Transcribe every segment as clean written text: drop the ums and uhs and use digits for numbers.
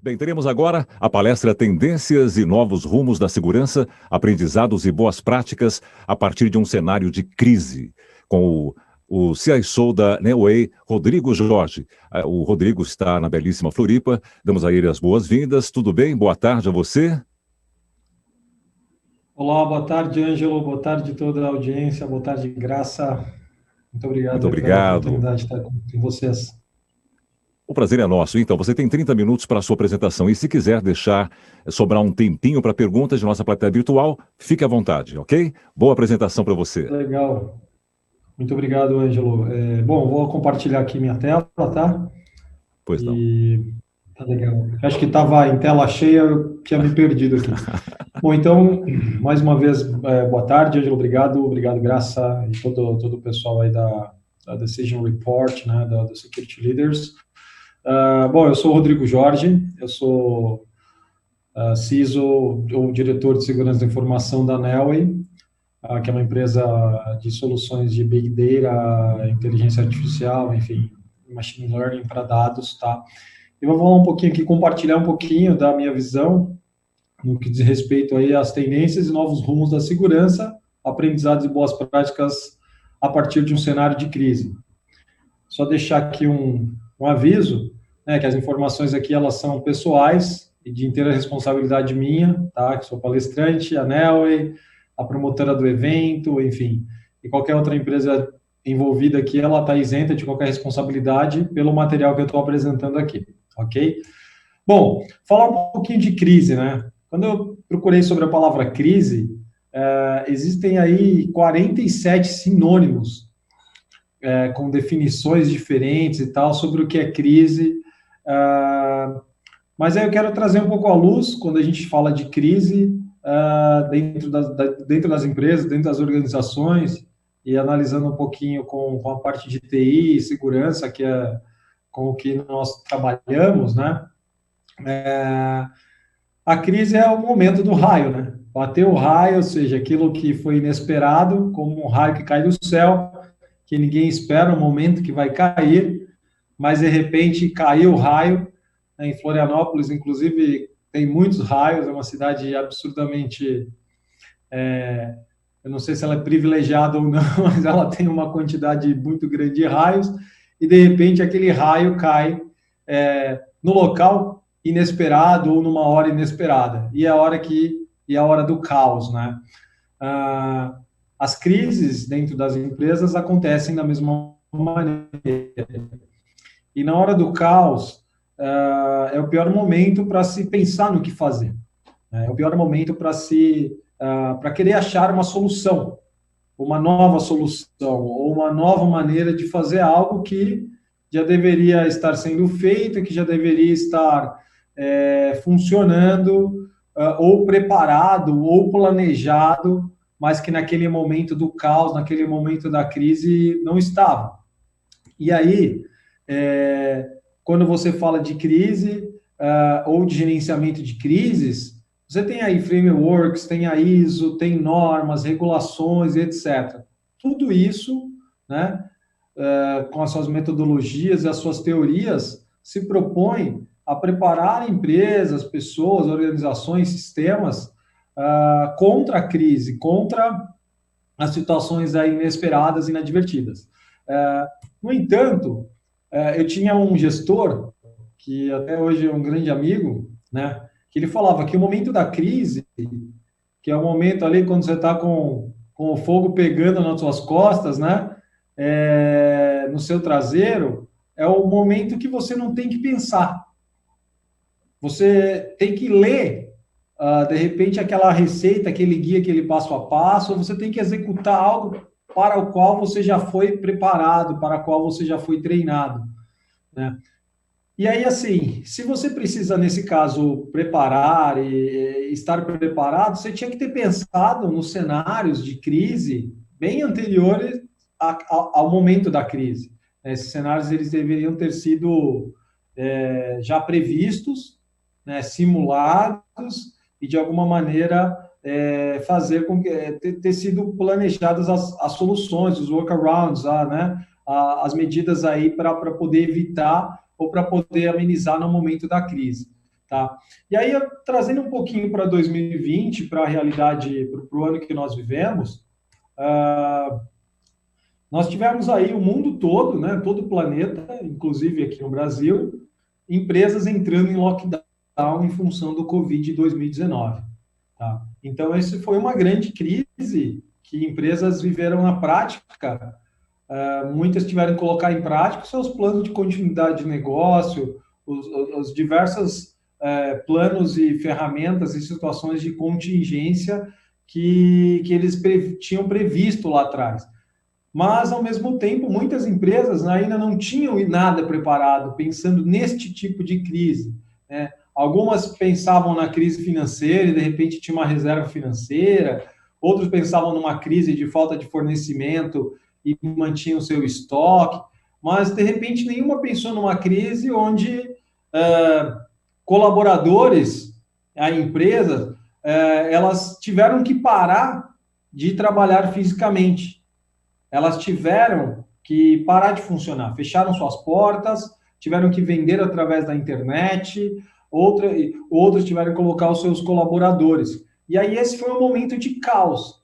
Bem, teremos agora a palestra Tendências e Novos Rumos da Segurança, Aprendizados e Boas Práticas a partir de um cenário de crise, com o CISO da Neoway, Rodrigo Jorge. O Rodrigo está na belíssima Floripa, damos a ele as boas-vindas. Tudo bem? Boa tarde a você. Olá, boa tarde, Ângelo, boa tarde toda a audiência, boa tarde, Graça. Muito Muito obrigado pela obrigado. oportunidade de estar com vocês. O prazer é nosso. Então, você tem 30 minutos para a sua apresentação e se quiser deixar sobrar um tempinho para perguntas de nossa plateia virtual, fique à vontade, ok? Boa apresentação para você. Legal. Muito obrigado, Ângelo. Bom, vou compartilhar aqui minha tela, tá? Pois não. Tá legal. Acho que estava em tela cheia, eu tinha me perdido aqui. Bom, então, mais uma vez, boa tarde, Ângelo, obrigado, Graça, e todo o pessoal aí da Decision Report, né, do Security Leaders. Bom, eu sou o Rodrigo Jorge, eu sou CISO, ou diretor de segurança da informação da Neoway, que é uma empresa de soluções de Big Data, inteligência artificial, enfim, Machine Learning para dados, tá? Eu vou falar um pouquinho aqui, compartilhar um pouquinho da minha visão no que diz respeito aí às tendências e novos rumos da segurança, aprendizados e boas práticas a partir de um cenário de crise. Só deixar aqui um aviso, né, que as informações aqui elas são pessoais e de inteira responsabilidade minha, tá? Que sou palestrante, a Neoway, a promotora do evento, enfim, e qualquer outra empresa envolvida aqui, ela está isenta de qualquer responsabilidade pelo material que eu estou apresentando aqui, ok? Bom, falar um pouquinho de crise, né? Quando eu procurei sobre a palavra crise, existem aí 47 sinônimos com definições diferentes e tal sobre o que é crise. Mas aí eu quero trazer um pouco à luz, quando a gente fala de crise, dentro das empresas, dentro das organizações, e analisando um pouquinho com a parte de TI e segurança, que é com o que nós trabalhamos, né? A crise é o momento do raio, né? Bateu o raio, ou seja, aquilo que foi inesperado, como um raio que cai do céu, que ninguém espera o momento que vai cair, mas de repente caiu o raio. Em Florianópolis, inclusive, tem muitos raios, é uma cidade absurdamente. Eu não sei se ela é privilegiada ou não, mas ela tem uma quantidade muito grande de raios, e de repente aquele raio cai no local inesperado ou numa hora inesperada, e é a hora do caos, né? As crises dentro das empresas acontecem da mesma maneira. E na hora do caos, é o pior momento para se pensar no que fazer. É o pior momento para querer achar uma solução, uma nova solução, ou uma nova maneira de fazer algo que já deveria estar sendo feito, que já deveria estar funcionando, ou preparado, ou planejado, mas que naquele momento do caos, naquele momento da crise, não estava. E aí, quando você fala de crise ou de gerenciamento de crises, você tem aí frameworks, tem a ISO, tem normas, regulações, etc. Tudo isso, né, com as suas metodologias e as suas teorias, se propõe a preparar empresas, pessoas, organizações, sistemas contra a crise, contra as situações aí inesperadas e inadvertidas. No entanto, eu tinha um gestor, que até hoje é um grande amigo, né, que ele falava que o momento da crise, que é o momento ali quando você está com o fogo pegando nas suas costas, né, no seu traseiro, é o momento que você não tem que pensar. Você tem que ler, de repente, aquela receita, aquele guia, aquele passo a passo, ou você tem que executar algo para o qual você já foi preparado, para o qual você já foi treinado, né? E aí, assim, se você precisa, nesse caso, preparar e estar preparado, você tinha que ter pensado nos cenários de crise bem anteriores ao momento da crise. Esses cenários, eles deveriam ter sido já previstos, né, simulados, e, de alguma maneira, fazer com que ter sido planejadas as soluções, os workarounds, né, as medidas aí para poder evitar ou para poder amenizar no momento da crise. tá? E aí, trazendo um pouquinho para 2020, para a realidade, para o ano que nós vivemos, nós tivemos aí o mundo todo, né, todo o planeta, inclusive aqui no Brasil, empresas entrando em lockdown em função do Covid 2019. Tá? Então, isso foi uma grande crise que empresas viveram na prática. Muitas tiveram que colocar em prática seus planos de continuidade de negócio, os diversos planos e ferramentas e situações de contingência que eles tinham previsto lá atrás. Mas, ao mesmo tempo, muitas empresas ainda não tinham nada preparado, pensando neste tipo de crise, né? Algumas pensavam na crise financeira e, de repente, tinha uma reserva financeira. Outros pensavam numa crise de falta de fornecimento e mantinham o seu estoque. Mas, de repente, nenhuma pensou numa crise onde colaboradores, a empresa, elas tiveram que parar de trabalhar fisicamente. Elas tiveram que parar de funcionar, fecharam suas portas, tiveram que vender através da internet, outros tiveram que colocar os seus colaboradores. E aí esse foi um momento de caos.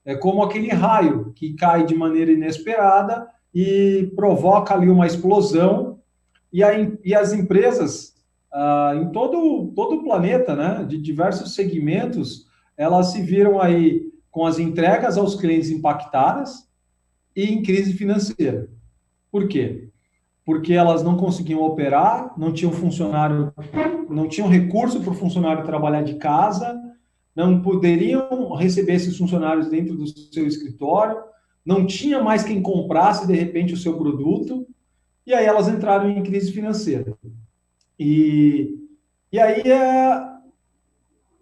É como aquele raio que cai de maneira inesperada e provoca ali uma explosão, e as empresas em todo o planeta, né, de diversos segmentos, elas se viram aí com as entregas aos clientes impactadas, e em crise financeira. Por quê? Porque elas não conseguiam operar, não tinham funcionário, não tinham recurso para o funcionário trabalhar de casa, não poderiam receber esses funcionários dentro do seu escritório, não tinha mais quem comprasse, de repente, o seu produto, e aí elas entraram em crise financeira. E aí,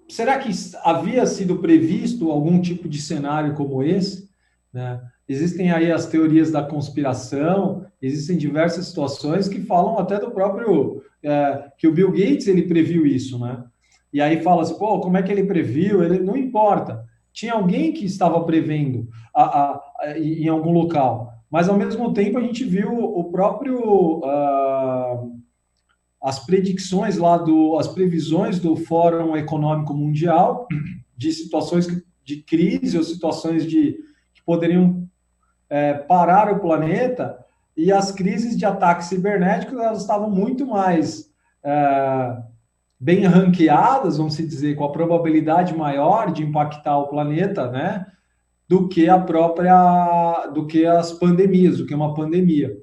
será que havia sido previsto algum tipo de cenário como esse, né? Existem aí as teorias da conspiração, existem diversas situações que falam até do próprio, que o Bill Gates, ele previu isso, né? E aí fala assim, pô, como é que ele previu? Ele não importa. Tinha alguém que estava prevendo em algum local. Mas, ao mesmo tempo, a gente viu o próprio... as predicções lá, as previsões do Fórum Econômico Mundial de situações de crise ou situações que poderiam parar o planeta, e as crises de ataques cibernéticos elas estavam muito mais bem ranqueadas, vamos dizer, com a probabilidade maior de impactar o planeta, né, do que as pandemias, do que uma pandemia.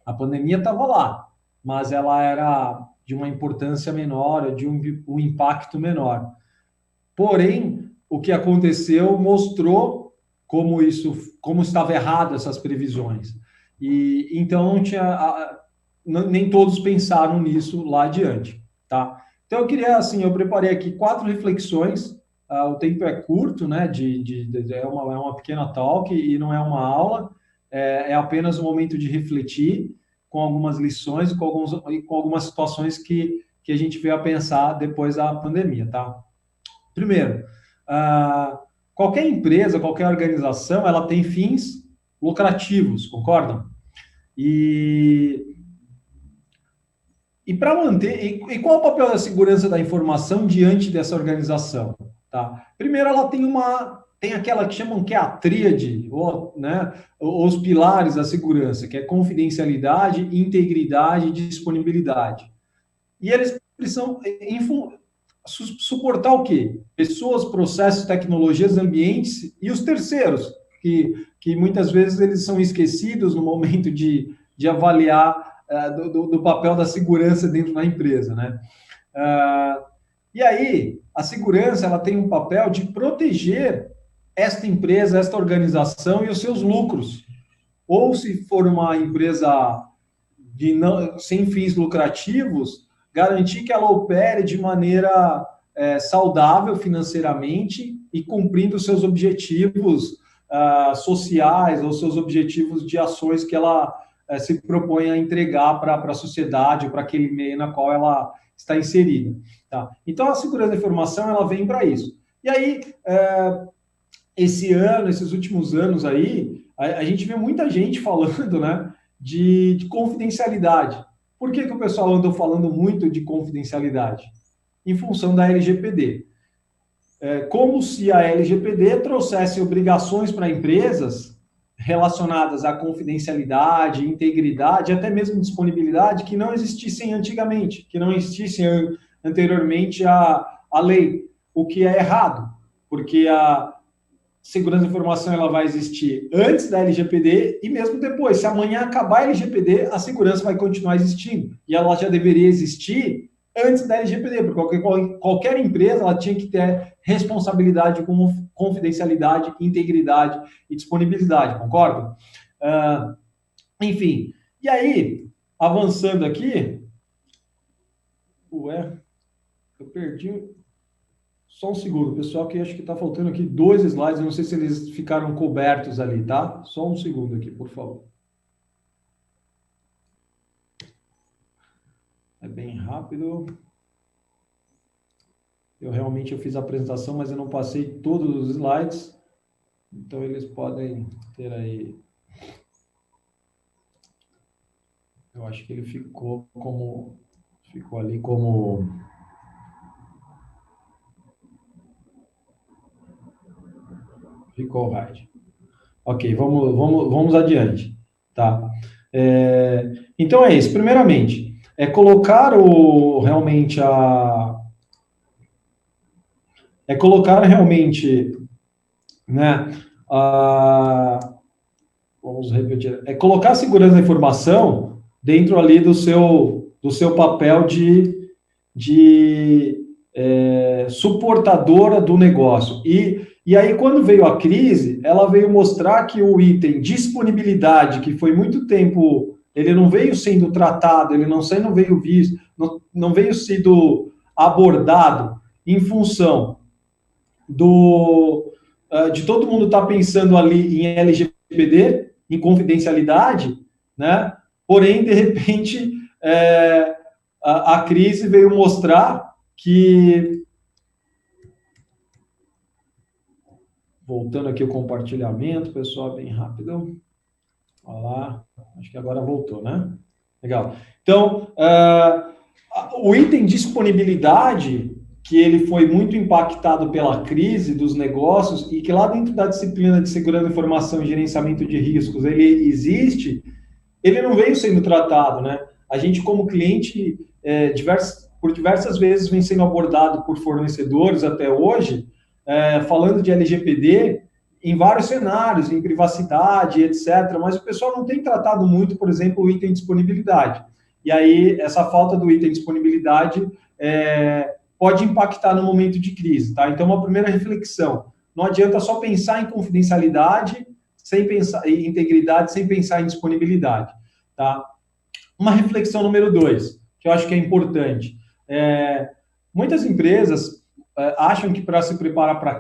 A pandemia estava lá, mas ela era de uma importância menor, de um impacto menor. Porém, o que aconteceu mostrou como estava errado essas previsões. E então nem todos pensaram nisso lá adiante, tá? Então eu queria, assim, eu preparei aqui 4 reflexões. O tempo é curto, né? É uma pequena talk e não é uma aula. É apenas um momento de refletir com algumas lições e com algumas situações que a gente veio a pensar depois da pandemia, tá? Primeiro, qualquer empresa, qualquer organização, ela tem fins lucrativos, concordam? E para manter... E qual é o papel da segurança da informação diante dessa organização? Tá? Primeiro, ela tem aquela que chamam que é a tríade, né, os pilares da segurança, que é confidencialidade, integridade e disponibilidade. E eles precisam suportar o quê? Pessoas, processos, tecnologias, ambientes e os terceiros, que muitas vezes eles são esquecidos no momento de avaliar do papel da segurança dentro da empresa, né? E aí, a segurança ela tem um papel de proteger esta empresa, esta organização e os seus lucros. Ou se for uma empresa sem fins lucrativos, garantir que ela opere de maneira saudável financeiramente e cumprindo seus objetivos sociais ou seus objetivos de ações que ela se propõe a entregar para a sociedade ou para aquele meio na qual ela está inserida. Tá? Então, a segurança da informação ela vem para isso. E aí, esses últimos anos aí, a gente vê muita gente falando, né, de confidencialidade. Por que o pessoal andou falando muito de confidencialidade? Em função da LGPD. Como se a LGPD trouxesse obrigações para empresas relacionadas à confidencialidade, integridade, até mesmo disponibilidade, que não existissem antigamente, que não existissem anteriormente à lei, o que é errado, porque a segurança da informação ela vai existir antes da LGPD e mesmo depois. Se amanhã acabar a LGPD, a segurança vai continuar existindo, e ela já deveria existir antes da LGPD, porque qualquer empresa ela tinha que ter responsabilidade com confidencialidade, integridade e disponibilidade, concorda? Enfim, e aí, avançando aqui, eu perdi só um segundo, pessoal, que acho que está faltando aqui 2 slides, eu não sei se eles ficaram cobertos ali, tá? Só um segundo aqui, por favor. É bem rápido. Eu realmente fiz a apresentação, mas eu não passei todos os slides. Então, eles podem ter aí... Eu acho que ele ficou ali como... Ficou right. Ok, vamos adiante. Tá? Então, é isso. Primeiramente, colocar realmente né, vamos repetir, colocar a segurança da informação dentro ali do seu papel de suportadora do negócio. E aí, quando veio a crise, ela veio mostrar que o item disponibilidade, que foi muito tempo, ele não veio sendo tratado, ele não veio visto, não veio sendo abordado em função de todo mundo estar pensando ali em LGPD, em confidencialidade, né? Porém, de repente, a crise veio mostrar que... Voltando aqui o compartilhamento, pessoal, bem rápido. Olha lá, acho que agora voltou, né? Legal. Então, o item disponibilidade, que ele foi muito impactado pela crise dos negócios e que lá dentro da disciplina de segurança da informação e gerenciamento de riscos, ele existe, ele não veio sendo tratado, né? A gente, como cliente, por diversas vezes vem sendo abordado por fornecedores até hoje, falando de LGPD em vários cenários, em privacidade, etc. Mas o pessoal não tem tratado muito, por exemplo, o item disponibilidade. E aí, essa falta do item disponibilidade pode impactar no momento de crise, tá? Então, uma primeira reflexão, não adianta só pensar em confidencialidade, sem pensar em integridade, sem pensar em disponibilidade, tá? Uma reflexão número 2, que eu acho que é importante. Muitas empresas acham que para se preparar para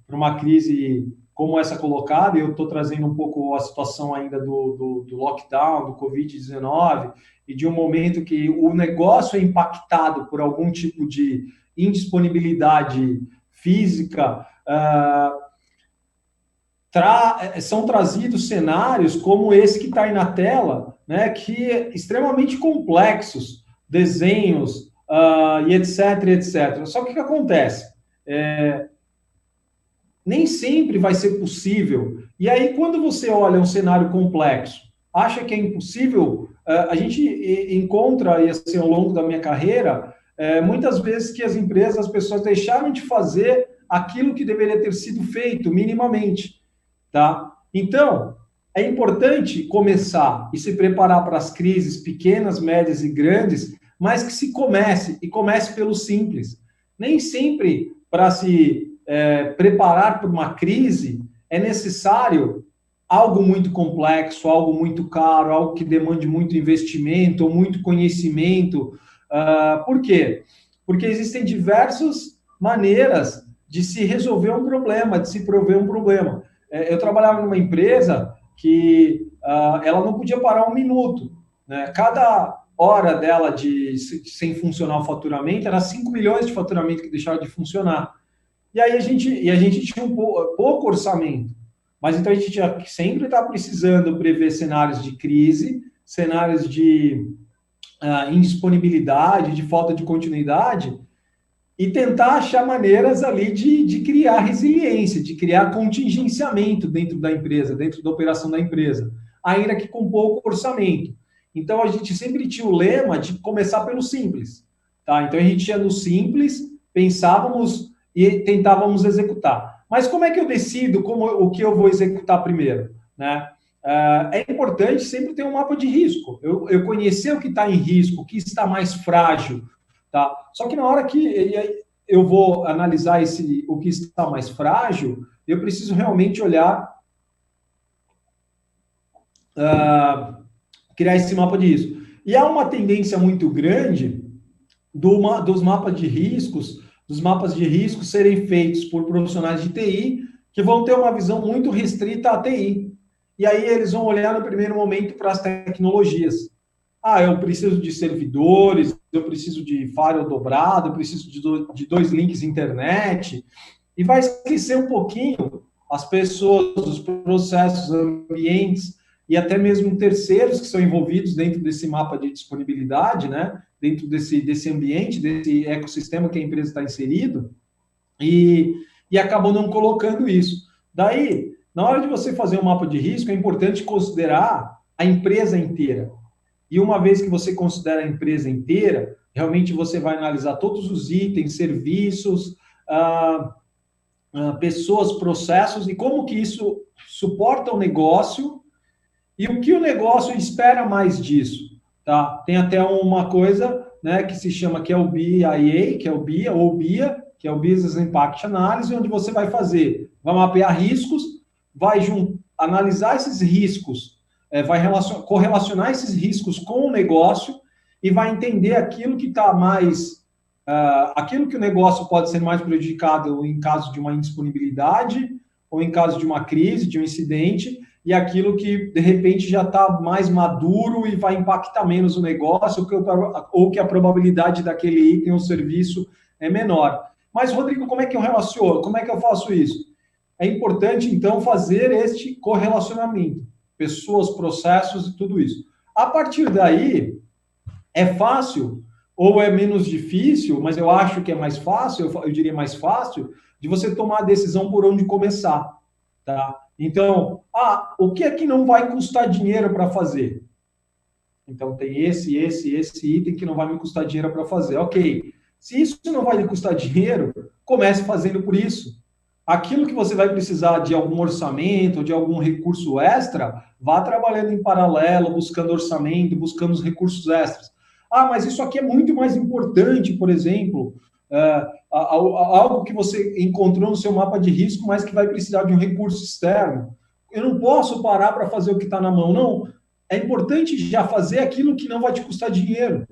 uma crise como essa colocada, e eu estou trazendo um pouco a situação ainda do lockdown, do Covid-19, e de um momento que o negócio é impactado por algum tipo de indisponibilidade física, são trazidos cenários como esse que está aí na tela, né, que é extremamente complexos, desenhos, e etc, etc. Só que o que acontece? Nem sempre vai ser possível. E aí, quando você olha um cenário complexo, acha que é impossível, a gente encontra, e assim, ao longo da minha carreira, muitas vezes que as pessoas deixaram de fazer aquilo que deveria ter sido feito minimamente, tá? Então, é importante começar e se preparar para as crises pequenas, médias e grandes, mas que se comece pelo simples. Nem sempre, para se preparar para uma crise, é necessário algo muito complexo, algo muito caro, algo que demande muito investimento ou muito conhecimento. Por quê? Porque existem diversas maneiras de se resolver um problema, de se prover um problema. Eu trabalhava numa empresa que ela não podia parar um minuto, né? Cada hora dela sem funcionar o faturamento era 5 milhões de faturamento que deixaram de funcionar. E aí a gente tinha pouco orçamento. Mas então a gente tinha que sempre estar precisando prever cenários de crise, cenários de indisponibilidade, de falta de continuidade, e tentar achar maneiras ali de criar resiliência, de criar contingenciamento dentro da empresa, dentro da operação da empresa, ainda que com pouco orçamento. Então, a gente sempre tinha o lema de começar pelo simples. Tá? Então, a gente ia no simples, pensávamos e tentávamos executar. Mas como é que eu decido o que eu vou executar primeiro? Né? É importante sempre ter um mapa de risco. Eu conhecer o que está em risco, o que está mais frágil. Tá? Só que na hora que eu vou analisar o que está mais frágil, eu preciso realmente olhar, criar esse mapa de risco. E há uma tendência muito grande dos mapas de riscos serem feitos por profissionais de TI que vão ter uma visão muito restrita à TI. E aí eles vão olhar no primeiro momento para as tecnologias. Eu preciso de servidores, eu preciso de firewall dobrado, eu preciso de 2 links internet, e vai esquecer um pouquinho as pessoas, os processos, ambientes, e até mesmo terceiros que são envolvidos dentro desse mapa de disponibilidade, né? Dentro desse ambiente, desse ecossistema que a empresa está inserido, e acabam não colocando isso. Daí, na hora de você fazer um mapa de risco, é importante considerar a empresa inteira. E uma vez que você considera a empresa inteira, realmente você vai analisar todos os itens, serviços, pessoas, processos, e como que isso suporta o negócio e o que o negócio espera mais disso. Tá? Tem até uma coisa, né, que se chama, que é o BIA, que é o BIA, ou BIA, que é o Business Impact Analysis, onde você vai mapear riscos, vai analisar esses riscos, vai correlacionar esses riscos com o negócio e vai entender aquilo que está mais... aquilo que o negócio pode ser mais prejudicado em caso de uma indisponibilidade ou em caso de uma crise, de um incidente, e aquilo que, de repente, já está mais maduro e vai impactar menos o negócio, ou que a probabilidade daquele item ou serviço é menor. Mas, Rodrigo, como é que eu relaciono? Como é que eu faço isso? É importante, então, fazer este correlacionamento. Pessoas, processos e tudo isso. A partir daí, é fácil ou é menos difícil, mas eu acho que é mais fácil, eu diria mais fácil, de você tomar a decisão por onde começar. Tá? Então, o que é que não vai custar dinheiro para fazer? Então, tem esse item que não vai me custar dinheiro para fazer. Ok, se isso não vai lhe custar dinheiro, comece fazendo por isso. Aquilo que você vai precisar de algum orçamento, de algum recurso extra, vá trabalhando em paralelo, buscando orçamento, buscando os recursos extras. Mas isso aqui é muito mais importante, por exemplo, algo que você encontrou no seu mapa de risco, mas que vai precisar de um recurso externo. Eu não posso parar para fazer o que está na mão, não. É importante já fazer aquilo que não vai te custar dinheiro.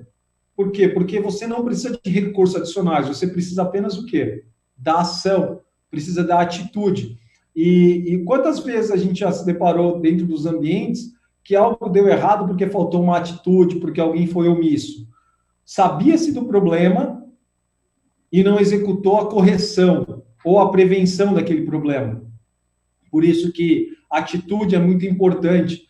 Por quê? Porque você não precisa de recursos adicionais, você precisa apenas o quê? Da ação, precisa da atitude. E quantas vezes a gente já se deparou dentro dos ambientes que algo deu errado porque faltou uma atitude, porque alguém foi omisso? Sabia-se do problema e não executou a correção ou a prevenção daquele problema. Por isso que a atitude é muito importante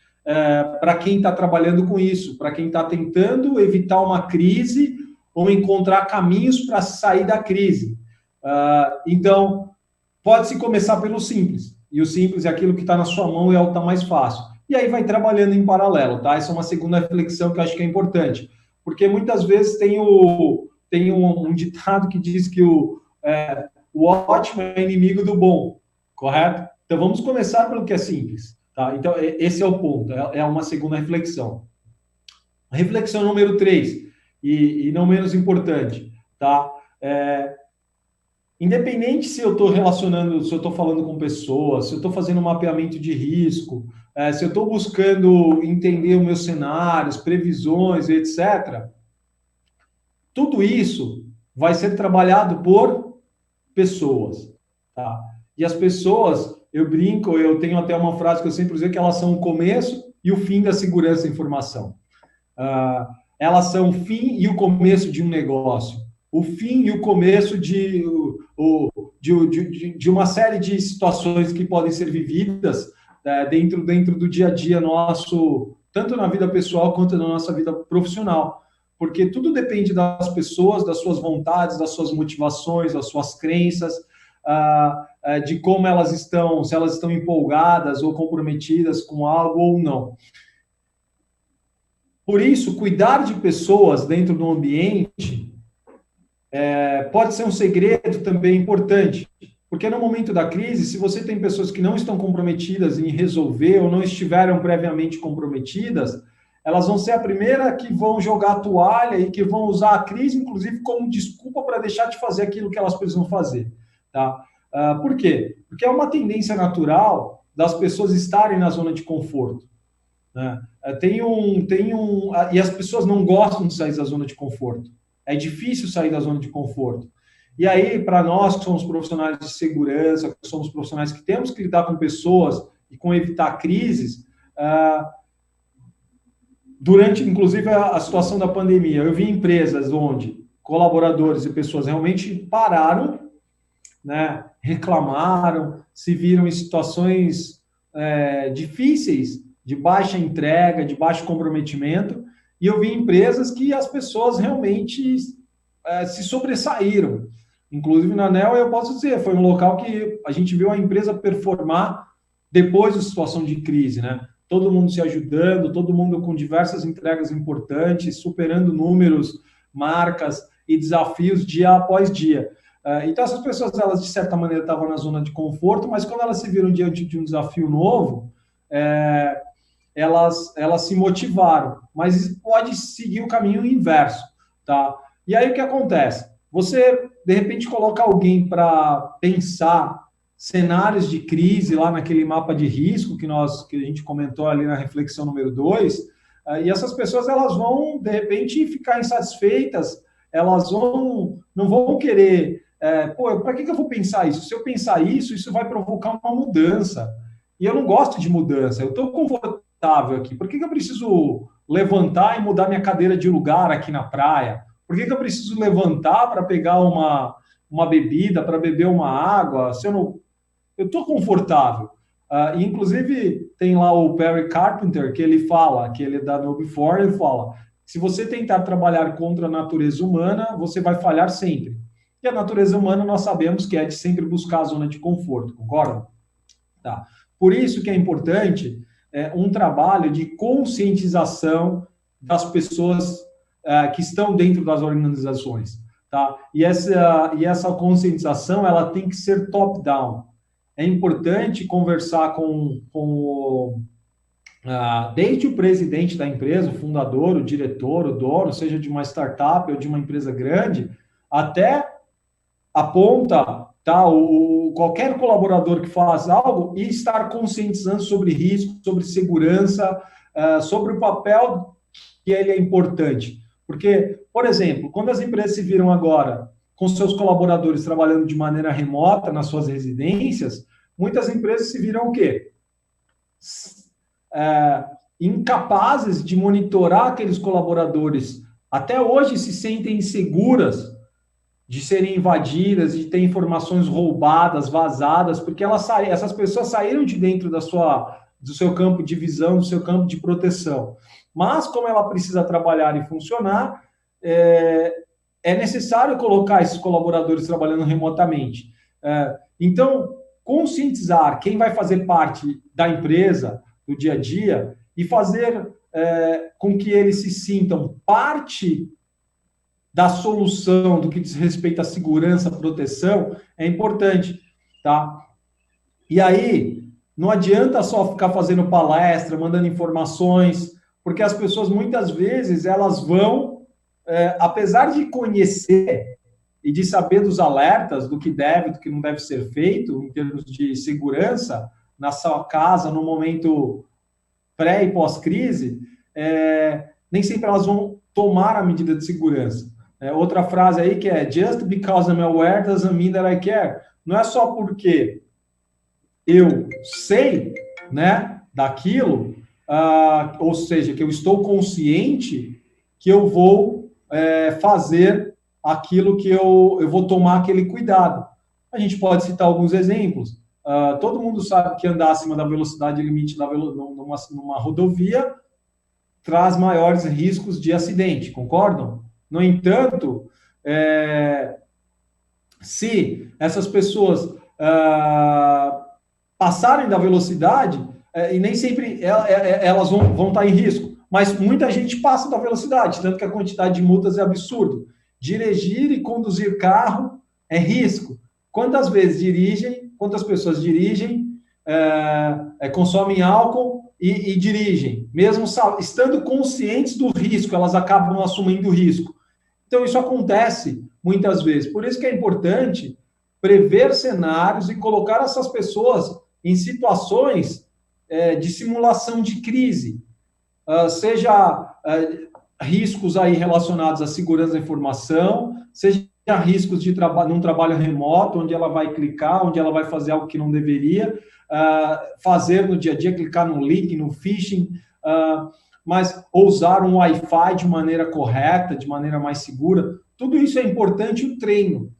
para quem está trabalhando com isso, para quem está tentando evitar uma crise ou encontrar caminhos para sair da crise. Então, pode-se começar pelo simples. E o simples é aquilo que está na sua mão e é o que está mais fácil. E aí vai trabalhando em paralelo, tá? Essa é uma segunda reflexão que eu acho que é importante. Porque muitas vezes tem um ditado que diz que o ótimo é inimigo do bom, correto? Então, vamos começar pelo que é simples, tá? Então, esse é o ponto, é uma segunda reflexão. Reflexão número 3, e não menos importante, tá? Independente se eu estou relacionando, se eu estou falando com pessoas, se eu estou fazendo um mapeamento de risco, se eu estou buscando entender os meus cenários, previsões, etc., tudo isso vai ser trabalhado por pessoas, tá? E as pessoas, eu brinco, eu tenho até uma frase que eu sempre usei, que elas são o começo e o fim da segurança da informação. Elas são o fim e o começo de um negócio. O fim e o começo de uma série de situações que podem ser vividas dentro do dia a dia nosso, tanto na vida pessoal quanto na nossa vida profissional. porque tudo depende das pessoas, das suas vontades, das suas motivações, das suas crenças, de como elas estão, se elas estão empolgadas ou comprometidas com algo ou não. Por isso, cuidar de pessoas dentro do ambiente pode ser um segredo também importante, porque no momento da crise, se você tem pessoas que não estão comprometidas em resolver ou não estiveram previamente comprometidas, elas vão ser a primeira que vão jogar a toalha e que vão usar a crise, inclusive, como desculpa para deixar de fazer aquilo que elas precisam fazer. Tá? Por quê? Porque é uma tendência natural das pessoas estarem na zona de conforto. Né? E as pessoas não gostam de sair da zona de conforto. É difícil sair da zona de conforto. E aí, para nós que somos profissionais de segurança, que somos profissionais que temos que lidar com pessoas e com evitar crises, durante, inclusive, a situação da pandemia, eu vi empresas onde colaboradores e pessoas realmente pararam, né, reclamaram, se viram em situações difíceis, de baixa entrega, de baixo comprometimento, e eu vi empresas que as pessoas realmente se sobressaíram. Inclusive, na ANEEL, eu posso dizer, foi um local que a gente viu a empresa performar depois da situação de crise, né? Todo mundo se ajudando, todo mundo com diversas entregas importantes, superando números, marcas e desafios dia após dia. Então, essas pessoas, elas, de certa maneira, estavam na zona de conforto, mas quando elas se viram diante de um desafio novo, elas se motivaram. Mas pode seguir o caminho inverso, tá? E aí, o que acontece? Você, de repente, coloca alguém para pensar cenários de crise lá naquele mapa de risco que a gente comentou ali na reflexão número 2, e essas pessoas, elas vão, de repente, ficar insatisfeitas, elas não vão querer, para que eu vou pensar isso? Se eu pensar isso vai provocar uma mudança, e eu não gosto de mudança, eu estou confortável aqui, por que eu preciso levantar e mudar minha cadeira de lugar aqui na praia? Por que eu preciso levantar para pegar uma bebida, para beber uma água, se eu estou confortável? Inclusive, tem lá o Perry Carpenter, que ele fala, que ele é da KnowBe4, ele fala, se você tentar trabalhar contra a natureza humana, você vai falhar sempre. E a natureza humana, nós sabemos que é de sempre buscar a zona de conforto, concorda? Tá. Por isso que é importante um trabalho de conscientização das pessoas que estão dentro das organizações. Tá? E essa conscientização, ela tem que ser top-down. É importante conversar desde o presidente da empresa, o fundador, o diretor, o dono, seja de uma startup ou de uma empresa grande, até a ponta, tá? Qualquer colaborador que faz algo e estar conscientizando sobre risco, sobre segurança, sobre o papel que ele é importante. Porque, por exemplo, quando as empresas se viram agora com seus colaboradores trabalhando de maneira remota nas suas residências, muitas empresas se viram o quê? Incapazes de monitorar aqueles colaboradores. Até hoje se sentem inseguras de serem invadidas, de ter informações roubadas, vazadas, porque essas pessoas saíram de dentro do seu campo de visão, do seu campo de proteção. Mas, como ela precisa trabalhar e funcionar, é necessário colocar esses colaboradores trabalhando remotamente. Então, conscientizar quem vai fazer parte da empresa, do dia a dia, e fazer com que eles se sintam parte da solução do que diz respeito à segurança, proteção, é importante, tá? E aí, não adianta só ficar fazendo palestra, mandando informações, porque as pessoas, muitas vezes, elas vão, apesar de conhecer e de saber dos alertas, do que deve, do que não deve ser feito, em termos de segurança, na sua casa, no momento pré e pós-crise, nem sempre elas vão tomar a medida de segurança. Outra frase aí que é just because I'm aware doesn't mean that I care. Não é só porque eu sei, né, daquilo, ou seja, que eu estou consciente que eu vou fazer aquilo que eu vou tomar aquele cuidado. A gente pode citar alguns exemplos. Todo mundo sabe que andar acima da velocidade limite numa rodovia traz maiores riscos de acidente, concordam? No entanto, se essas pessoas passarem da velocidade, e nem sempre elas vão estar em risco, mas muita gente passa da velocidade, tanto que a quantidade de multas é absurdo. Dirigir e conduzir carro é risco. Quantas pessoas dirigem, consomem álcool e dirigem, mesmo estando conscientes do risco, elas acabam assumindo o risco. Então, isso acontece muitas vezes. Por isso que é importante prever cenários e colocar essas pessoas em situações de simulação de crise, seja riscos aí relacionados à segurança da informação, seja riscos de num trabalho remoto, onde ela vai clicar, onde ela vai fazer algo que não deveria fazer no dia a dia, clicar no link, no phishing, ou usar um Wi-Fi de maneira correta, de maneira mais segura. Tudo isso é importante o treino.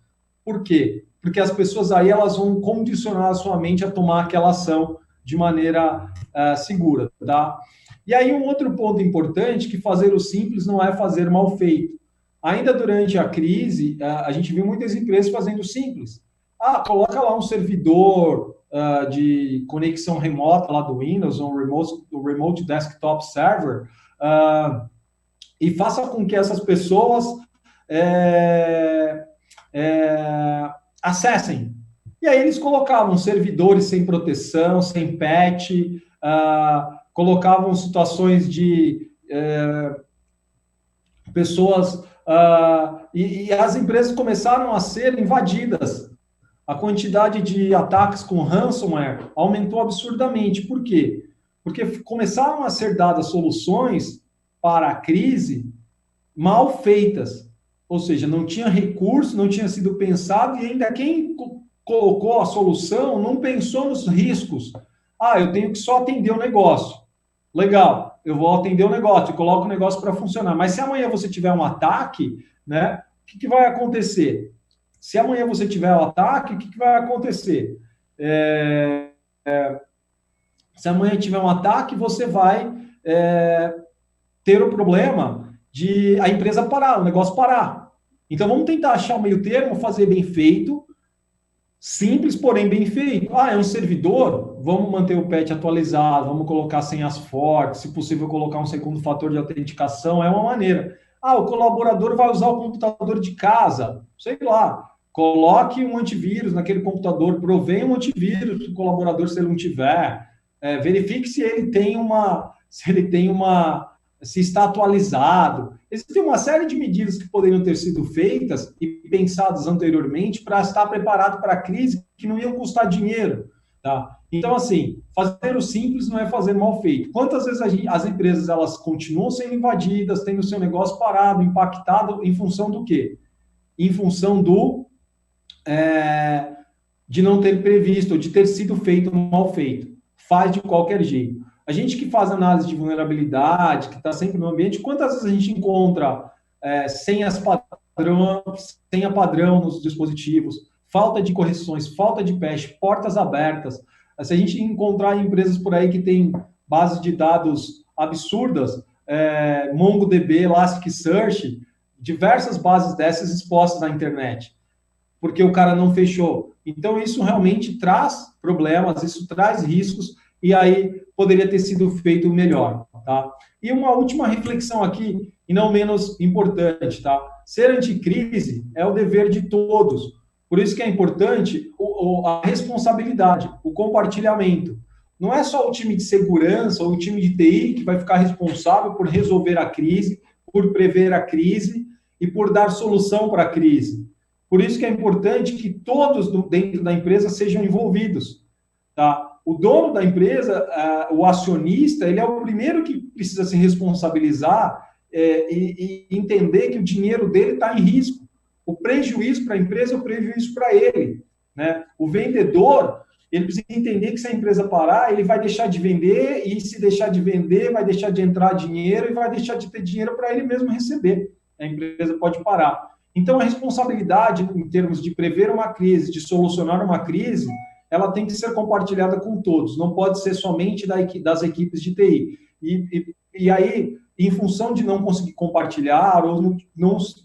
Por quê? Porque as pessoas aí elas vão condicionar a sua mente a tomar aquela ação de maneira segura, tá? E aí um outro ponto importante, que fazer o simples não é fazer mal feito. Ainda durante a crise, a gente viu muitas empresas fazendo simples. Coloca lá um servidor de conexão remota lá do Windows, um remote desktop server, e faça com que essas pessoas acessem. E aí eles colocavam servidores sem proteção, sem patch, colocavam situações de pessoas... e as empresas começaram a ser invadidas. A quantidade de ataques com ransomware aumentou absurdamente. Por quê? Porque começaram a ser dadas soluções para a crise mal feitas. Ou seja, não tinha recurso, não tinha sido pensado, e ainda quem colocou a solução não pensou nos riscos. Eu tenho que só atender o negócio. Legal, eu vou atender o negócio, coloco o negócio para funcionar. Mas se amanhã você tiver um ataque, né, o que vai acontecer? Se amanhã você tiver um ataque, o que vai acontecer? Se amanhã tiver um ataque, você vai ter o problema de a empresa parar, o negócio parar. Então, vamos tentar achar o meio termo, fazer bem feito, simples, porém bem feito. É um servidor? Vamos manter o patch atualizado, vamos colocar senhas fortes, se possível colocar um segundo fator de autenticação, é uma maneira. O colaborador vai usar o computador de casa, sei lá, coloque um antivírus naquele computador, provenha um antivírus para o colaborador se ele não tiver, verifique se está atualizado. Existe uma série de medidas que poderiam ter sido feitas e pensadas anteriormente para estar preparado para a crise que não iam custar dinheiro, tá? Então, assim, fazer o simples não é fazer mal feito. Quantas vezes as empresas elas continuam sendo invadidas, tendo o seu negócio parado, impactado, em função do quê? Em função de não ter previsto, ou de ter sido feito mal feito. Faz de qualquer jeito. A gente que faz análise de vulnerabilidade, que está sempre no ambiente, quantas vezes a gente encontra senha padrão nos dispositivos, falta de correções, falta de patch, portas abertas. Se a gente encontrar empresas por aí que têm bases de dados absurdas, MongoDB, Elasticsearch, diversas bases dessas expostas na internet, porque o cara não fechou. Então, isso realmente traz problemas, isso traz riscos, e aí poderia ter sido feito melhor, tá? E uma última reflexão aqui, e não menos importante, tá? Ser anticrise é o dever de todos. Por isso que é importante a responsabilidade, o compartilhamento. Não é só o time de segurança ou o time de TI que vai ficar responsável por resolver a crise, por prever a crise e por dar solução para a crise. Por isso que é importante que todos dentro da empresa sejam envolvidos, tá? O dono da empresa, o acionista, ele é o primeiro que precisa se responsabilizar e entender que o dinheiro dele está em risco. O prejuízo para a empresa é o prejuízo para ele, né? O vendedor, ele precisa entender que se a empresa parar, ele vai deixar de vender, e se deixar de vender, vai deixar de entrar dinheiro e vai deixar de ter dinheiro para ele mesmo receber. A empresa pode parar. Então, a responsabilidade em termos de prever uma crise, de solucionar uma crise, ela tem que ser compartilhada com todos, não pode ser somente das equipes de TI. E aí, em função de não conseguir compartilhar ou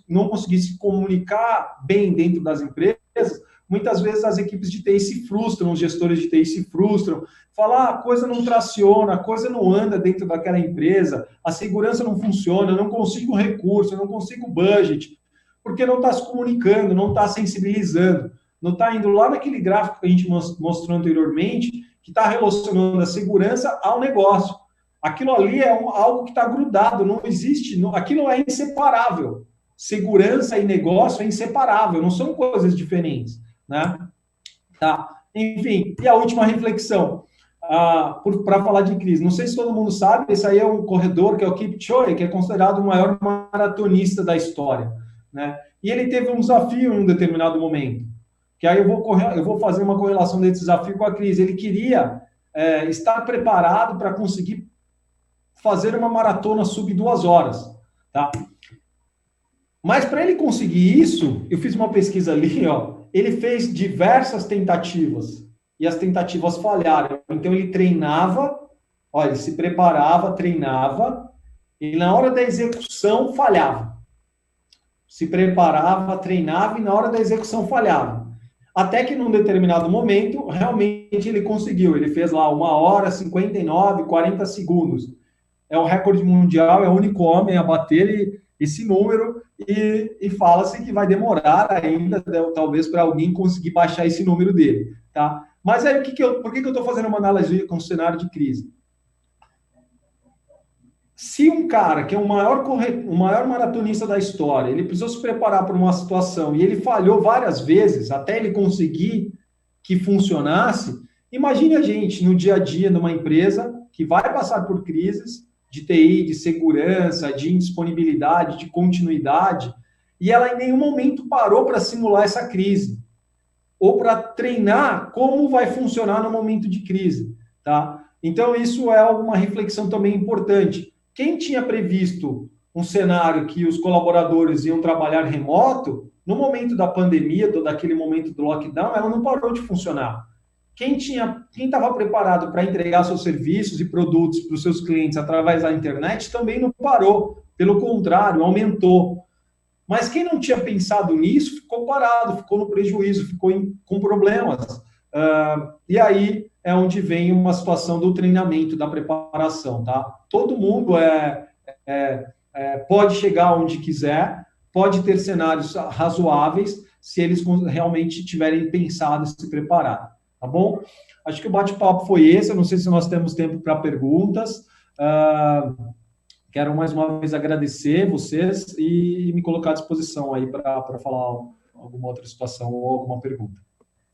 não conseguir se comunicar bem dentro das empresas, muitas vezes as equipes de TI se frustram, os gestores de TI se frustram, falam, a coisa não traciona, a coisa não anda dentro daquela empresa, a segurança não funciona, eu não consigo recurso, eu não consigo budget, porque não está se comunicando, não está sensibilizando, não está indo lá naquele gráfico que a gente mostrou anteriormente, que está relacionando a segurança ao negócio. Aquilo ali é algo que está grudado, não existe, aquilo é inseparável. Segurança e negócio é inseparável, não são coisas diferentes, né? Tá. Enfim, e a última reflexão, para falar de crise. Não sei se todo mundo sabe, esse aí é um corredor que é o Kipchoge, que é considerado o maior maratonista da história, né? E ele teve um desafio em um determinado momento, que aí eu vou fazer uma correlação desse desafio com a crise. Ele queria estar preparado para conseguir fazer uma maratona sub 2 horas, tá? Mas para ele conseguir isso, eu fiz uma pesquisa ali, ó, ele fez diversas tentativas e as tentativas falharam. Então ele treinava, olha, ele se preparava, treinava e na hora da execução falhava. Se preparava, treinava e na hora da execução falhava. Até que num determinado momento, realmente ele conseguiu. Ele fez lá 1 hora, 59, 40 segundos. É o recorde mundial, é o único homem a bater esse número e fala-se que vai demorar ainda, talvez, para alguém conseguir baixar esse número dele, tá? Mas aí, por que eu estou fazendo uma analogia com o cenário de crise? Se um cara que é o maior maratonista da história, ele precisou se preparar para uma situação e ele falhou várias vezes até ele conseguir que funcionasse, imagine a gente no dia a dia numa empresa que vai passar por crises de TI, de segurança, de indisponibilidade, de continuidade, e ela em nenhum momento parou para simular essa crise, ou para treinar como vai funcionar no momento de crise, tá? Então, isso é uma reflexão também importante. Quem tinha previsto um cenário que os colaboradores iam trabalhar remoto, no momento da pandemia, daquele momento do lockdown, ela não parou de funcionar. Quem estava preparado para entregar seus serviços e produtos para os seus clientes através da internet também não parou. Pelo contrário, aumentou. Mas quem não tinha pensado nisso ficou parado, ficou no prejuízo, ficou com problemas. E aí é onde vem uma situação do treinamento, da preparação, tá? Todo mundo pode chegar onde quiser, pode ter cenários razoáveis se eles realmente tiverem pensado e se preparado. Tá bom? Acho que o bate-papo foi esse. Eu não sei se nós temos tempo para perguntas. Quero mais uma vez agradecer vocês e me colocar à disposição aí para falar alguma outra situação ou alguma pergunta.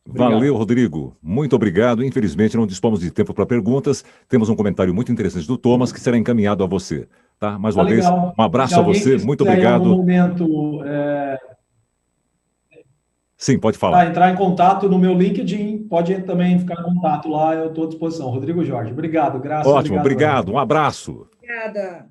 Obrigado. Valeu, Rodrigo. Muito obrigado. Infelizmente, não dispomos de tempo para perguntas. Temos um comentário muito interessante do Thomas que será encaminhado a você. Tá? Mais uma vez, um abraço a você. Muito obrigado. Em algum momento... Sim, pode falar. Entrar em contato no meu LinkedIn, pode também ficar em contato lá, eu estou à disposição. Rodrigo Jorge, obrigado, graças. Ótimo, obrigado. Um abraço. Obrigada.